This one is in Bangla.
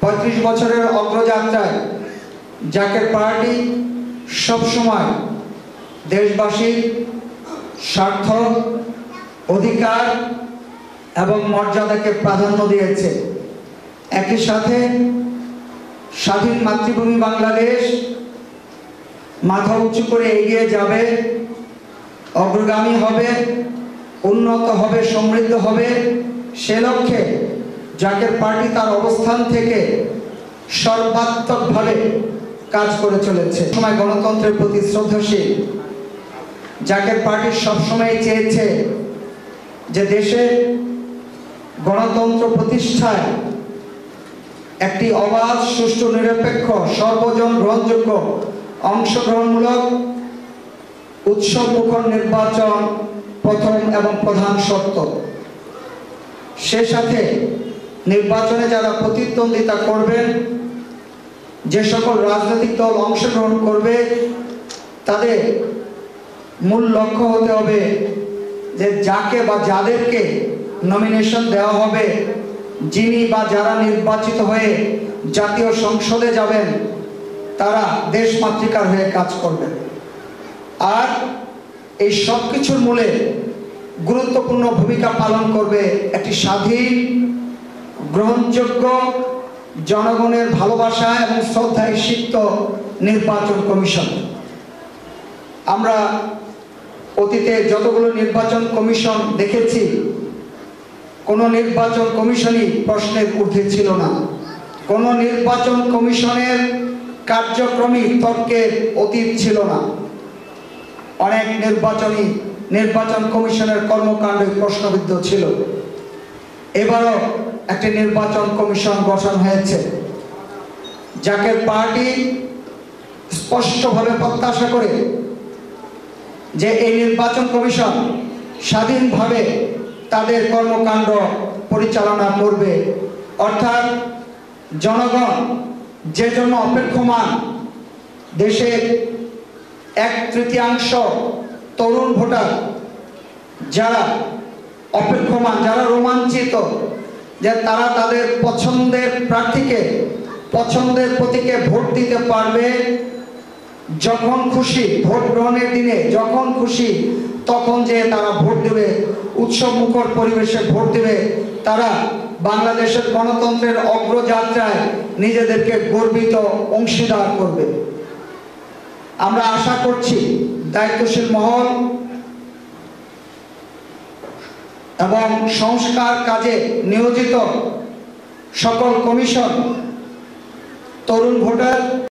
35 বছরের অগ্রযাত্রায় জাকের পার্টি সবসময় দেশবাসীর স্বার্থ, অধিকার এবং মর্যাদাকে প্রাধান্য দিয়েছে। একই সাথে স্বাধীন মাতৃভূমি বাংলাদেশ মাথা উঁচু করে এগিয়ে যাবে, অগ্রগামী হবে, উন্নত হবে, সমৃদ্ধ হবে। সে লক্ষ্যে জাকের পার্টি তার অবস্থান থেকে সর্বাত্মকভাবে কাজ করে চলেছে। সময় গণতন্ত্রের প্রতি শ্রদ্ধাশীল জাকের পার্টি সবসময় চেয়েছে যে দেশে গণতন্ত্র প্রতিষ্ঠায় একটি অবাধ, সুষ্ঠু, নিরপেক্ষ, সর্বজন গ্রহণযোগ্য, অংশগ্রহণমূলক, উৎসবমুখর নির্বাচন প্রথম এবং প্রধান শর্ত। সে সাথে নির্বাচনে যারা প্রতিদ্বন্দ্বিতা করবেন, যে সকল রাজনৈতিক দল অংশগ্রহণ করবে, তাদের মূল লক্ষ্য হতে হবে যে যাকে বা যাদেরকে নমিনেশন দেওয়া হবে, যিনি বা যারা নির্বাচিত হয়ে জাতীয় সংসদে যাবেন, তারা দেশমাতৃকার হয়ে কাজ করবেন। আর এই সব কিছুর মূলে গুরুত্বপূর্ণ ভূমিকা পালন করবে একটি স্বাধীন, গ্রহণযোগ্য, জনগণের ভালোবাসা এবং শ্রদ্ধায় সিক্ত নির্বাচন কমিশন। আমরা অতীতে যতগুলো নির্বাচন কমিশন দেখেছি, কোনো নির্বাচন কমিশনই প্রশ্নের ঊর্ধ্বে ছিল না। কোনো নির্বাচন কমিশনের কার্যক্রমই তর্কের অতীত ছিল না। অনেক নির্বাচন কমিশনের কর্মকাণ্ডই প্রশ্নবিদ্ধ ছিল। এবারও একটি নির্বাচন কমিশন গঠন হয়েছে। জাকের পার্টি স্পষ্টভাবে প্রত্যাশা করে যে এই নির্বাচন কমিশন স্বাধীনভাবে তাদের কর্মকাণ্ড পরিচালনা করবে। অর্থাৎ জনগণ যে জন্য অপেক্ষমান, দেশের 1/3 তরুণ ভোটার যারা অপেক্ষমান, যারা রোমাঞ্চিত যে তারা তাদের পছন্দের প্রার্থীকে, পছন্দের প্রতীকে ভোট দিতে পারবে যখন খুশি, ভোট গ্রহণের দিনে যখন খুশি তখন যে তারা ভোট দেবে, উৎসবমুখর পরিবেশে ভোট দেবে, তারা বাংলাদেশের গণতন্ত্রের অগ্রযাত্রায় নিজেদেরকে গর্বিত অংশীদার করবে। আমরা আশা করছি দায়িত্বশীল মহল এবং সংস্কার কাজে নিয়োজিত সকল কমিশন তরুণ ভোটার